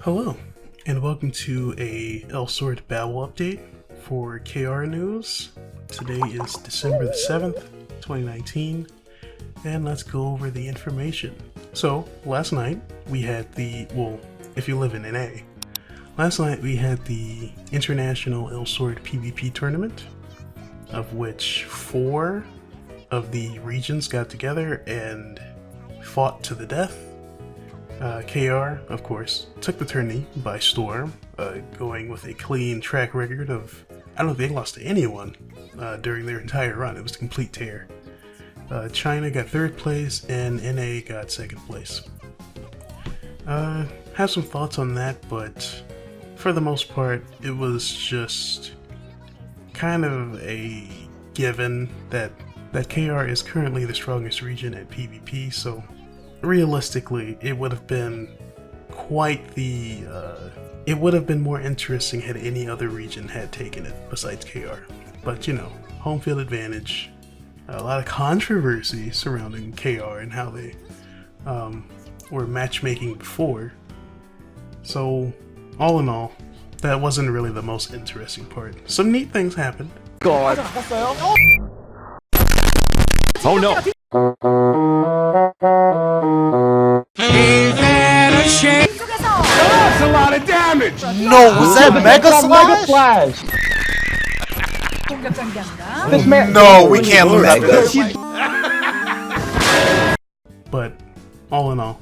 Hello, and welcome to a Elsword Babel update for KR News. Today is December the 7th, 2019, and let's go over the information. So, last night we had if you live in NA, last night we had the International Elsword PvP tournament, of which 4 of the regions got together and fought to the death. KR, of course, took the tourney by storm, going with a clean track record of, I don't think they lost to anyone during their entire run. It was a complete tear. China got 3rd place and NA got 2nd place. Have some thoughts on that, but for the most part, it was just kind of a given that KR is currently the strongest region at PvP, so realistically, it would have been it would have been more interesting had any other region had taken it besides KR. But you know, home field advantage, a lot of controversy surrounding KR and how they were matchmaking before. So, all in all, that wasn't really the most interesting part. Some neat things happened. God. Oh no! That's a lot of damage! No, was that Mega Slash? No, we can't lose this. But, all in all,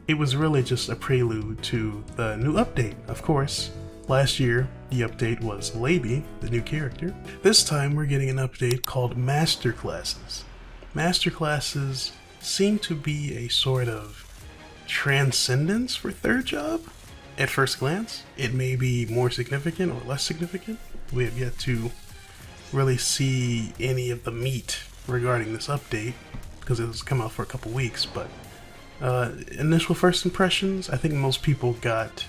it was really just a prelude to the new update, of course. Last year, the update was Laby, the new character. This time, we're getting an update called Master Classes. Master Classes seem to be a sort of transcendence for 3rd job. At first glance, it may be more significant or less significant. We have yet to really see any of the meat regarding this update because it has come out for a couple weeks, but initial first impressions, I think most people got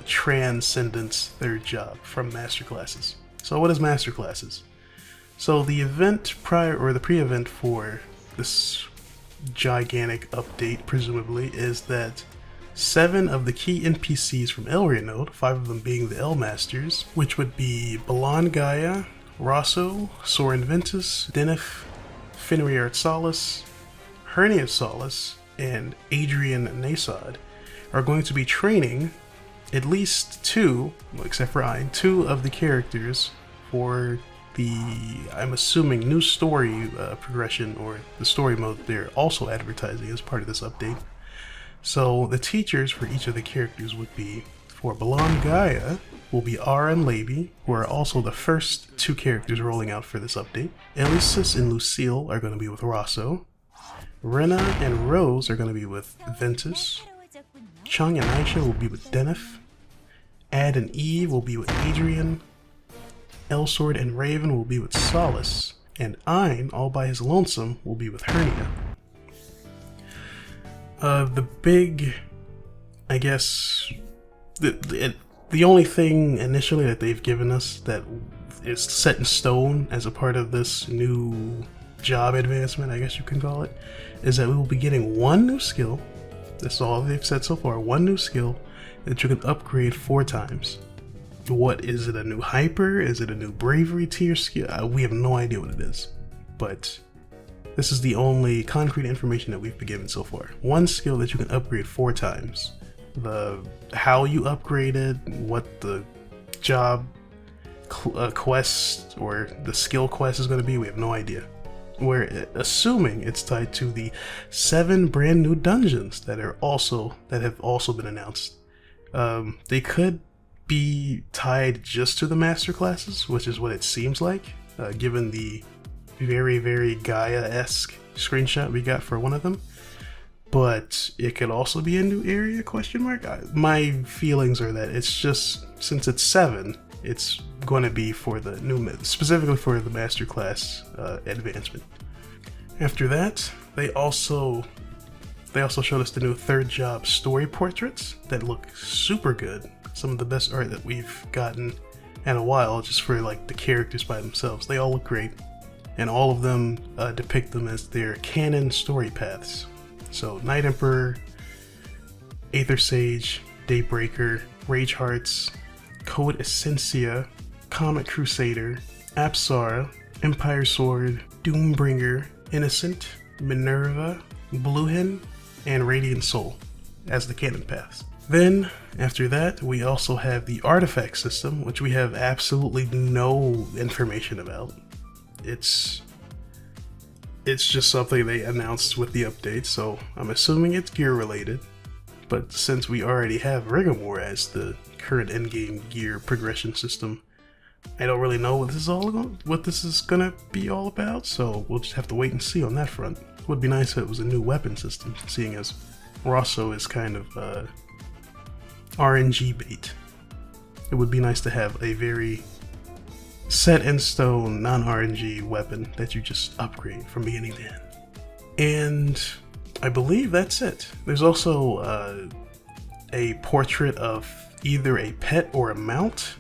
transcendence 3rd job from Master Classes. So what is Master Classes? So the event the pre-event for this gigantic update, presumably, is that 7 of the key NPCs from Elria Node, 5 of them being the L-Masters, which would be Bellonde Gaia, Rosso, Soren Ventus, Denif, Fenrir Solus, Hernia Solus, and Adrian Nasod, are going to be training at least 2, except for Ein, 2 of the characters for the, I'm assuming, new story progression, or the story mode they're also advertising as part of this update. So the teachers for each of the characters would be, for Bellonde Gaia, will be Ara and Laby, who are also the first 2 characters rolling out for this update. Elysis and Lucille are going to be with Rosso. Rena and Rose are going to be with Ventus. Chung and Aisha will be with Denif. Ad and Eve will be with Adrian. Elsword and Raven will be with Solus, and Ein, all by his lonesome, will be with Hernia. The big, I guess, the only thing initially that they've given us that is set in stone as a part of this new job advancement, I guess you can call it, is that we will be getting 1 new skill. That's all they've said so far, 1 new skill that you can upgrade 4 times. What is it? A new hyper? Is it a new bravery tier skill? We have no idea what it is, but this is the only concrete information that we've been given so far. 1 skill that you can upgrade 4 times. How you upgrade it, what the job quest or the skill quest is going to be, we have no idea. We're assuming it's tied to the 7 brand new dungeons that have also been announced. They could be tied just to the Master Classes, which is what it seems like, given the very, very Gaia-esque screenshot we got for one of them. But it could also be a new area, question mark? My feelings are that it's just, since it's 7, it's going to be for the specifically for the Master Class advancement. After that, they also showed us the new 3rd job story portraits that look super good. Some of the best art that we've gotten in a while, just for like the characters by themselves. They all look great, and all of them depict them as their canon story paths. So Night Emperor, Aether Sage, Daybreaker, Rage Hearts, Code Essentia, Comet Crusader, Apsara, Empire Sword, Doombringer, Innocent, Minerva, Bluehin, and Radiant Soul as the canon paths. Then, after that, we also have the artifact system, which we have absolutely no information about. It's just something they announced with the update, so I'm assuming it's gear related. But since we already have Riggamore as the current endgame gear progression system, I don't really know what this is gonna be all about, so we'll just have to wait and see on that front. It would be nice if it was a new weapon system, seeing as Rosso is kind of RNG bait. It would be nice to have a very set in stone non-RNG weapon that you just upgrade from beginning to end. And I believe that's it. There's also a portrait of either a pet or a mount.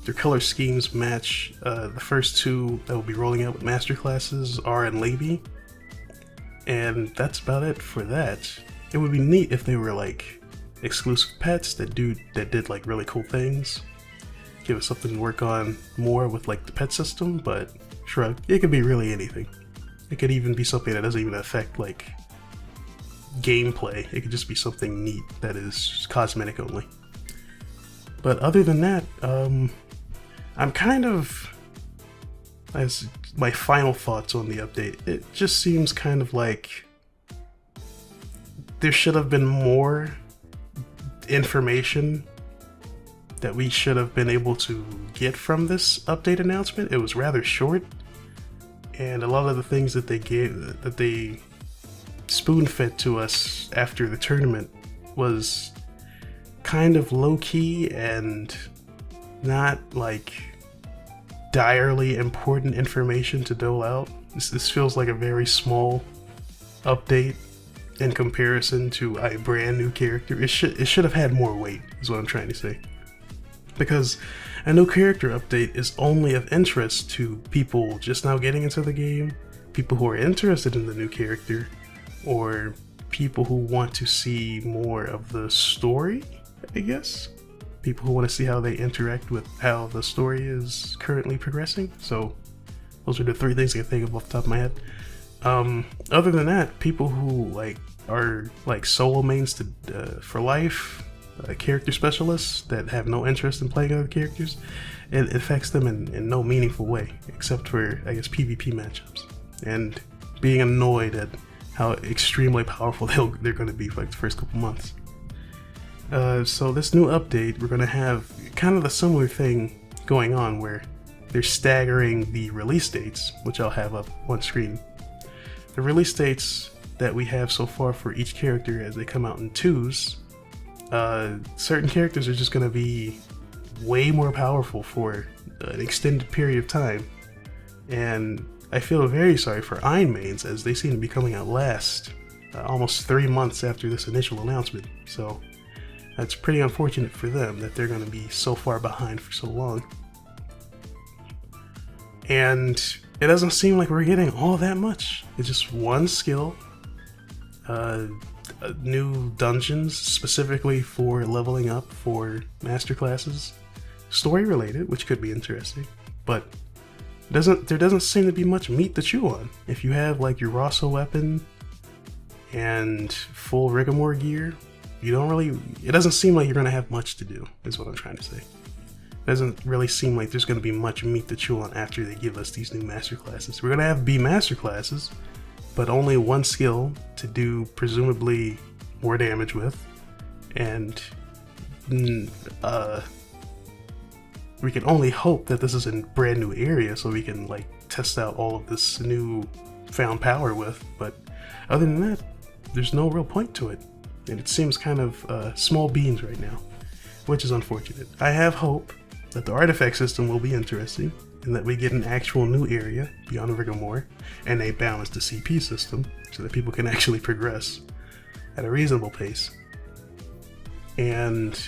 Their color schemes match the first two that will be rolling out with master classes, Ara and Laby. And that's about it for that. It would be neat if they were like exclusive pets that did like really cool things. Give us something to work on more with like the pet system, but shrug. It could be really anything. It could even be something that doesn't even affect like gameplay. It could just be something neat that is cosmetic only. But other than that, I'm kind of, as my final thoughts on the update, it just seems kind of like there should have been more information that we should have been able to get from this update announcement. It was rather short, and a lot of the things that they spoon-fed to us after the tournament was kind of low-key and not like direly important information to dole out. This feels like a very small update in comparison to a brand new character. It should have had more weight, is what I'm trying to say. Because a new character update is only of interest to people just now getting into the game, people who are interested in the new character, or people who want to see more of the story, I guess. People who want to see how they interact with how the story is currently progressing. So those are the three things I can think of off the top of my head. Other than that, people who like are like solo mains for life, character specialists that have no interest in playing other characters, it affects them in no meaningful way, except for, I guess, PvP matchups, and being annoyed at how extremely powerful they're going to be for like the first couple months. So this new update, we're going to have kind of a similar thing going on where they're staggering the release dates, which I'll have up on screen. The release dates that we have so far for each character as they come out in twos, certain characters are just going to be way more powerful for an extended period of time, and I feel very sorry for Iron mains as they seem to be coming out last, almost 3 months after this initial announcement, so that's pretty unfortunate for them that they're going to be so far behind for so long. And it doesn't seem like we're getting all that much. It's just one skill, new dungeons specifically for leveling up for master classes, story related, which could be interesting, but there doesn't seem to be much meat to chew on. If you have like your Rosso weapon and full Riggamore gear, it doesn't seem like you're going to have much to do, is what I'm trying to say. It doesn't really seem like there's going to be much meat to chew on after they give us these new master classes. We're going to have B master classes, but only one skill to do presumably more damage with, and we can only hope that this is a brand new area so we can like test out all of this new found power with, but other than that, there's no real point to it, and it seems kind of small beans right now, which is unfortunate. I have hope that the artifact system will be interesting, and that we get an actual new area beyond Riggamore, and they balance the CP system so that people can actually progress at a reasonable pace. And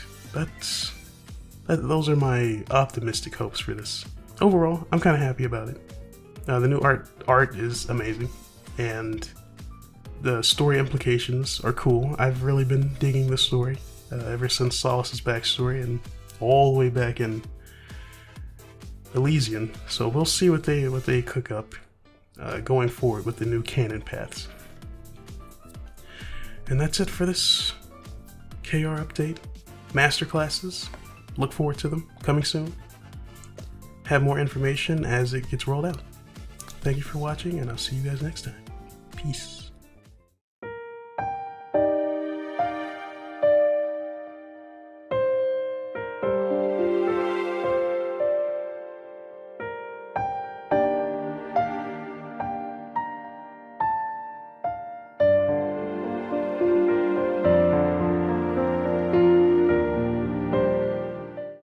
those are my optimistic hopes for this. Overall, I'm kind of happy about it. The new art is amazing, and the story implications are cool. I've really been digging the story. ever since Solace's backstory and all the way back in Elysian. So we'll see what they cook up going forward with the new canon paths. And that's it for this KR update. Masterclasses, look forward to them coming soon. Have more information as it gets rolled out. Thank you for watching, and I'll see you guys next time. Peace.